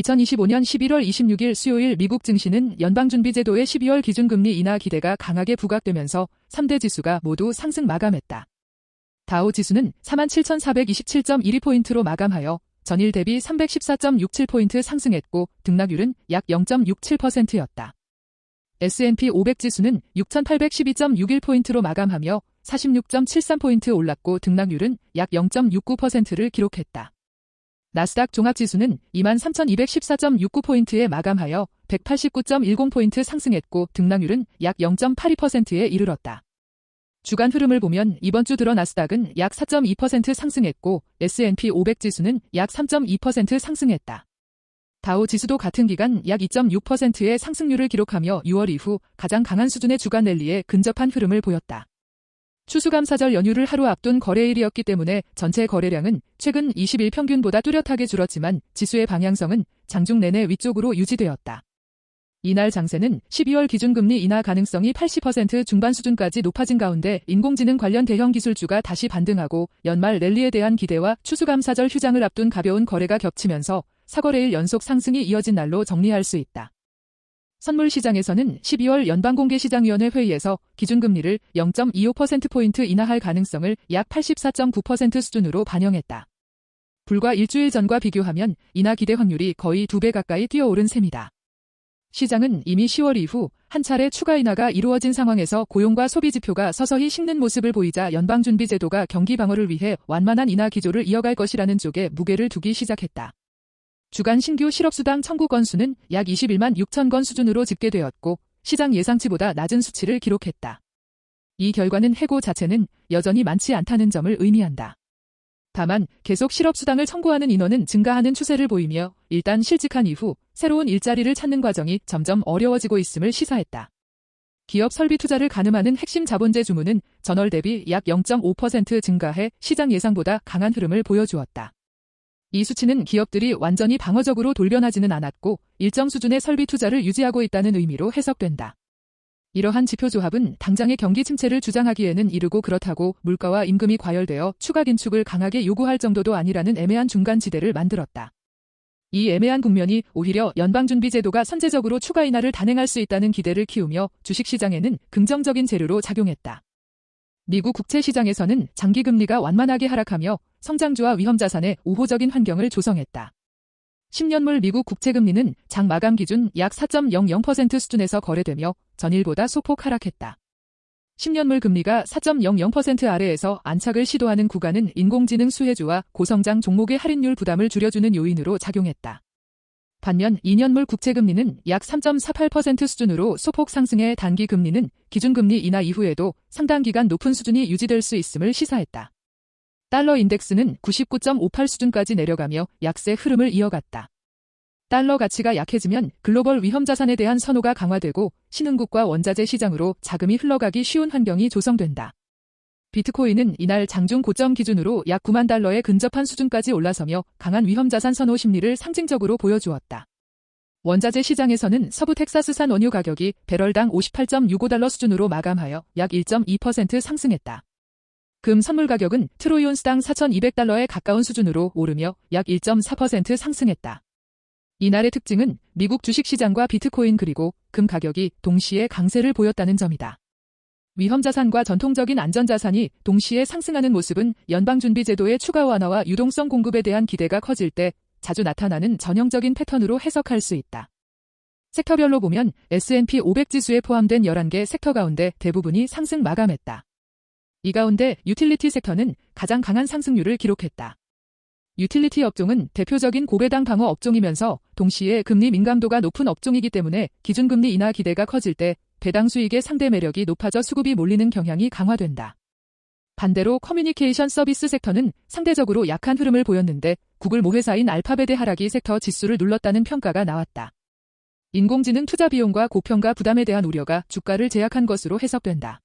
2025년 11월 26일 수요일 미국 증시는 연방준비제도의 12월 기준금리 인하 기대가 강하게 부각되면서 3대 지수가 모두 상승 마감했다. 다우 지수는 47,427.12포인트로 마감하여 전일 대비 314.67포인트 상승했고 등락률은 약 0.67%였다. S&P 500 지수는 6,812.61포인트로 마감하며 46.73포인트 올랐고 등락률은 약 0.69%를 기록했다. 나스닥 종합지수는 23,214.69포인트에 마감하여 189.10포인트 상승했고 등락률은 약 0.82%에 이르렀다. 주간 흐름을 보면 이번 주 들어 나스닥은 약 4.2% 상승했고 S&P 500 지수는 약 3.2% 상승했다. 다우 지수도 같은 기간 약 2.6%의 상승률을 기록하며 6월 이후 가장 강한 수준의 주간 랠리에 근접한 흐름을 보였다. 추수감사절 연휴를 하루 앞둔 거래일이었기 때문에 전체 거래량은 최근 20일 평균보다 뚜렷하게 줄었지만 지수의 방향성은 장중 내내 위쪽으로 유지되었다. 이날 장세는 12월 기준금리 인하 가능성이 80% 중반 수준까지 높아진 가운데 인공지능 관련 대형 기술주가 다시 반등하고 연말 랠리에 대한 기대와 추수감사절 휴장을 앞둔 가벼운 거래가 겹치면서 4거래일 연속 상승이 이어진 날로 정리할 수 있다. 선물시장에서는 12월 연방공개시장위원회 회의에서 기준금리를 0.25%포인트 인하할 가능성을 약 84.9% 수준으로 반영했다. 불과 일주일 전과 비교하면 인하 기대 확률이 거의 2배 가까이 뛰어오른 셈이다. 시장은 이미 10월 이후 한 차례 추가 인하가 이루어진 상황에서 고용과 소비 지표가 서서히 식는 모습을 보이자 연방준비제도가 경기 방어를 위해 완만한 인하 기조를 이어갈 것이라는 쪽에 무게를 두기 시작했다. 주간 신규 실업수당 청구 건수는 약 21만 6천 건 수준으로 집계되었고 시장 예상치보다 낮은 수치를 기록했다. 이 결과는 해고 자체는 여전히 많지 않다는 점을 의미한다. 다만 계속 실업수당을 청구하는 인원은 증가하는 추세를 보이며 일단 실직한 이후 새로운 일자리를 찾는 과정이 점점 어려워지고 있음을 시사했다. 기업 설비 투자를 가늠하는 핵심 자본재 주문은 전월 대비 약 0.5% 증가해 시장 예상보다 강한 흐름을 보여주었다. 이 수치는 기업들이 완전히 방어적으로 돌변하지는 않았고 일정 수준의 설비 투자를 유지하고 있다는 의미로 해석된다. 이러한 지표 조합은 당장의 경기 침체를 주장하기에는 이르고 그렇다고 물가와 임금이 과열되어 추가 긴축을 강하게 요구할 정도도 아니라는 애매한 중간 지대를 만들었다. 이 애매한 국면이 오히려 연방준비제도가 선제적으로 추가 인하를 단행할 수 있다는 기대를 키우며 주식시장에는 긍정적인 재료로 작용했다. 미국 국채시장에서는 장기금리가 완만하게 하락하며 성장주와 위험자산의 우호적인 환경을 조성했다. 10년물 미국 국채금리는 장 마감 기준 약 4.00% 수준에서 거래되며 전일보다 소폭 하락했다. 10년물 금리가 4.00% 아래에서 안착을 시도하는 구간은 인공지능 수혜주와 고성장 종목의 할인율 부담을 줄여주는 요인으로 작용했다. 반면 2년물 국채금리는 약 3.48% 수준으로 소폭 상승해 단기 금리는 기준금리 인하 이후에도 상당 기간 높은 수준이 유지될 수 있음을 시사했다. 달러 인덱스는 99.58 수준까지 내려가며 약세 흐름을 이어갔다. 달러 가치가 약해지면 글로벌 위험자산에 대한 선호가 강화되고 신흥국과 원자재 시장으로 자금이 흘러가기 쉬운 환경이 조성된다. 비트코인은 이날 장중 고점 기준으로 약 9만 달러에 근접한 수준까지 올라서며 강한 위험자산 선호 심리를 상징적으로 보여주었다. 원자재 시장에서는 서부 텍사스산 원유 가격이 배럴당 58.65달러 수준으로 마감하여 약 1.2% 상승했다. 금 선물 가격은 트로이 온스당 4,200달러에 가까운 수준으로 오르며 약 1.4% 상승했다. 이날의 특징은 미국 주식시장과 비트코인 그리고 금 가격이 동시에 강세를 보였다는 점이다. 위험자산과 전통적인 안전자산이 동시에 상승하는 모습은 연방준비제도의 추가 완화와 유동성 공급에 대한 기대가 커질 때 자주 나타나는 전형적인 패턴으로 해석할 수 있다. 섹터별로 보면 S&P 500 지수에 포함된 11개 섹터 가운데 대부분이 상승 마감했다. 이 가운데 유틸리티 섹터는 가장 강한 상승률을 기록했다. 유틸리티 업종은 대표적인 고배당 방어 업종이면서 동시에 금리 민감도가 높은 업종이기 때문에 기준금리 인하 기대가 커질 때 배당 수익의 상대 매력이 높아져 수급이 몰리는 경향이 강화된다. 반대로 커뮤니케이션 서비스 섹터는 상대적으로 약한 흐름을 보였는데 구글 모회사인 알파벳의 하락이 섹터 지수를 눌렀다는 평가가 나왔다. 인공지능 투자 비용과 고평가 부담에 대한 우려가 주가를 제약한 것으로 해석된다.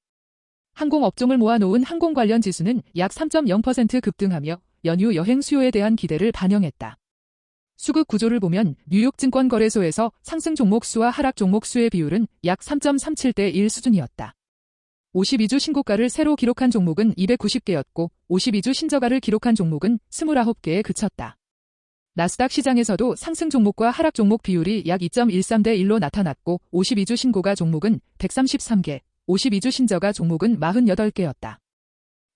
항공업종을 모아놓은 항공 관련 지수는 약 3.0% 급등하며 연휴 여행 수요에 대한 기대를 반영했다. 수급 구조를 보면 뉴욕 증권거래소에서 상승 종목 수와 하락 종목 수의 비율은 약 3.37대 1 수준이었다. 52주 신고가를 새로 기록한 종목은 290개였고 52주 신저가를 기록한 종목은 29개에 그쳤다. 나스닥 시장에서도 상승 종목과 하락 종목 비율이 약 2.13대 1로 나타났고 52주 신고가 종목은 133개, 52주 신저가 종목은 48개였다.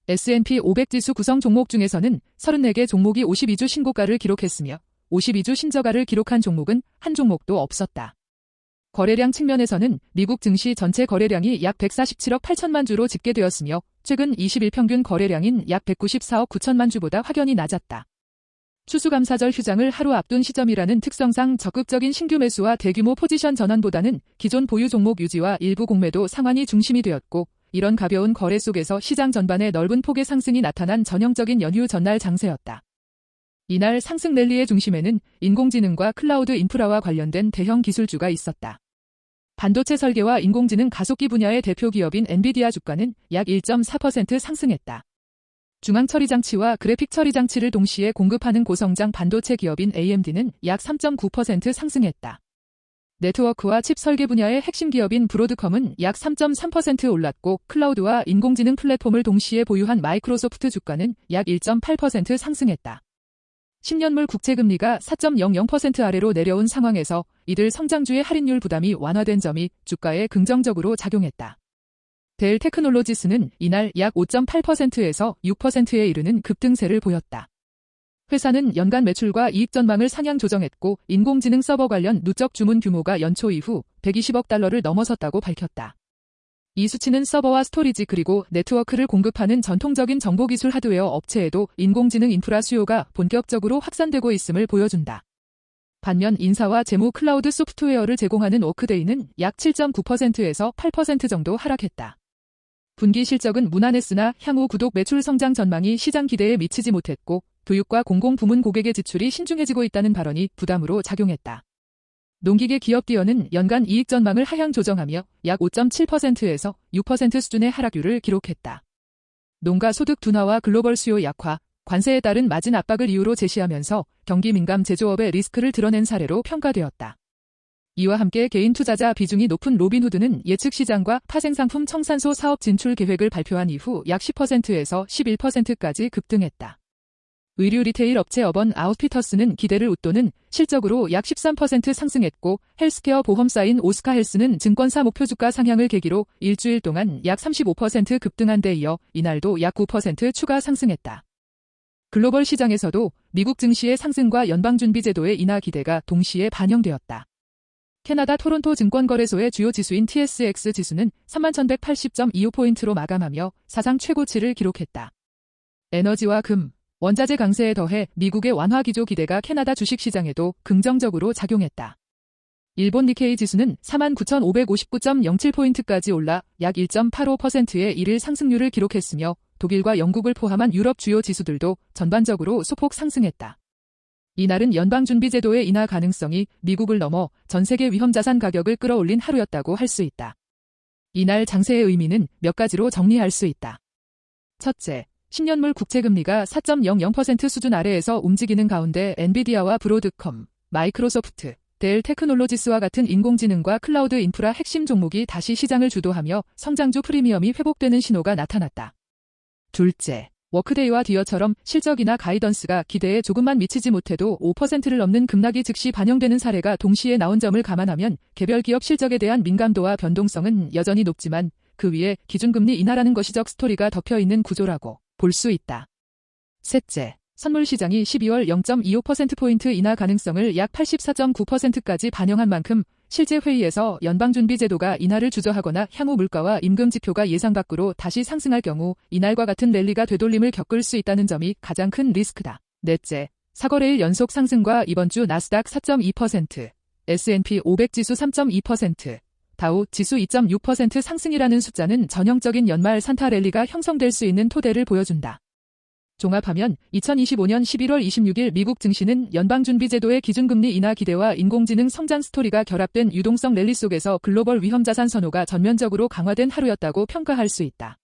S&P 500 지수 구성 종목 중에서는 34개 종목이 52주 신고가를 기록했으며 52주 신저가를 기록한 종목은 한 종목도 없었다. 거래량 측면에서는 미국 증시 전체 거래량이 약 147억 8천만 주로 집계되었으며 최근 20일 평균 거래량인 약 194억 9천만 주보다 확연히 낮았다. 추수감사절 휴장을 하루 앞둔 시점이라는 특성상 적극적인 신규 매수와 대규모 포지션 전환보다는 기존 보유 종목 유지와 일부 공매도 상환이 중심이 되었고 이런 가벼운 거래 속에서 시장 전반에 넓은 폭의 상승이 나타난 전형적인 연휴 전날 장세였다. 이날 상승 랠리의 중심에는 인공지능과 클라우드 인프라와 관련된 대형 기술주가 있었다. 반도체 설계와 인공지능 가속기 분야의 대표 기업인 엔비디아 주가는 약 1.4% 상승했다. 중앙 처리 장치와 그래픽 처리 장치를 동시에 공급하는 고성장 반도체 기업인 AMD는 약 3.9% 상승했다. 네트워크와 칩 설계 분야의 핵심 기업인 브로드컴은 약 3.3% 올랐고 클라우드와 인공지능 플랫폼을 동시에 보유한 마이크로소프트 주가는 약 1.8% 상승했다. 10년물 국채금리가 4.00% 아래로 내려온 상황에서 이들 성장주의 할인율 부담이 완화된 점이 주가에 긍정적으로 작용했다. 델 테크놀로지스는 이날 약 5.8%에서 6%에 이르는 급등세를 보였다. 회사는 연간 매출과 이익 전망을 상향 조정했고 인공지능 서버 관련 누적 주문 규모가 연초 이후 120억 달러를 넘어섰다고 밝혔다. 이 수치는 서버와 스토리지 그리고 네트워크를 공급하는 전통적인 정보기술 하드웨어 업체에도 인공지능 인프라 수요가 본격적으로 확산되고 있음을 보여준다. 반면 인사와 재무 클라우드 소프트웨어를 제공하는 워크데이는 약 7.9%에서 8% 정도 하락했다. 분기 실적은 무난했으나 향후 구독 매출 성장 전망이 시장 기대에 미치지 못했고 교육과 공공부문 고객의 지출이 신중해지고 있다는 발언이 부담으로 작용했다. 농기계 기업디어는 연간 이익 전망을 하향 조정하며 약 5.7%에서 6% 수준의 하락률을 기록했다. 농가 소득 둔화와 글로벌 수요 약화, 관세에 따른 마진 압박을 이유로 제시하면서 경기 민감 제조업의 리스크를 드러낸 사례로 평가되었다. 이와 함께 개인 투자자 비중이 높은 로빈후드는 예측 시장과 파생상품 청산소 사업 진출 계획을 발표한 이후 약 10%에서 11%까지 급등했다. 의류 리테일 업체 어번 아웃피터스는 기대를 웃도는 실적으로 약 13% 상승했고 헬스케어 보험사인 오스카헬스는 증권사 목표주가 상향을 계기로 일주일 동안 약 35% 급등한 데 이어 이날도 약 9% 추가 상승했다. 글로벌 시장에서도 미국 증시의 상승과 연방준비제도의 인하 기대가 동시에 반영되었다. 캐나다 토론토 증권거래소의 주요 지수인 TSX 지수는 31,180.25포인트로 마감하며 사상 최고치를 기록했다. 에너지와 금, 원자재 강세에 더해 미국의 완화 기조 기대가 캐나다 주식시장에도 긍정적으로 작용했다. 일본 니케이 지수는 49,559.07포인트까지 올라 약 1.85%의 일일 상승률을 기록했으며 독일과 영국을 포함한 유럽 주요 지수들도 전반적으로 소폭 상승했다. 이날은 연방준비제도의 인하 가능성이 미국을 넘어 전 세계 위험자산 가격을 끌어올린 하루였다고 할 수 있다. 이날 장세의 의미는 몇 가지로 정리할 수 있다. 첫째, 10년물 국채금리가 4.00% 수준 아래에서 움직이는 가운데 엔비디아와 브로드컴, 마이크로소프트, 델 테크놀로지스와 같은 인공지능과 클라우드 인프라 핵심 종목이 다시 시장을 주도하며 성장주 프리미엄이 회복되는 신호가 나타났다. 둘째, 워크데이와 디어처럼 실적이나 가이던스가 기대에 조금만 미치지 못해도 5%를 넘는 급락이 즉시 반영되는 사례가 동시에 나온 점을 감안하면 개별 기업 실적에 대한 민감도와 변동성은 여전히 높지만 그 위에 기준금리 인하라는 것이적 스토리가 덮여있는 구조라고 볼 수 있다. 셋째, 선물시장이 12월 0.25%포인트 인하 가능성을 약 84.9%까지 반영한 만큼 실제 회의에서 연방준비제도가 인하를 주저하거나 향후 물가와 임금 지표가 예상 밖으로 다시 상승할 경우 이날과 같은 랠리가 되돌림을 겪을 수 있다는 점이 가장 큰 리스크다. 넷째, 4거래일 연속 상승과 이번 주 나스닥 4.2%, S&P 500 지수 3.2%, 다우 지수 2.6% 상승이라는 숫자는 전형적인 연말 산타 랠리가 형성될 수 있는 토대를 보여준다. 종합하면 2025년 11월 26일 미국 증시는 연방준비제도의 기준금리 인하 기대와 인공지능 성장 스토리가 결합된 유동성 랠리 속에서 글로벌 위험자산 선호가 전면적으로 강화된 하루였다고 평가할 수 있다.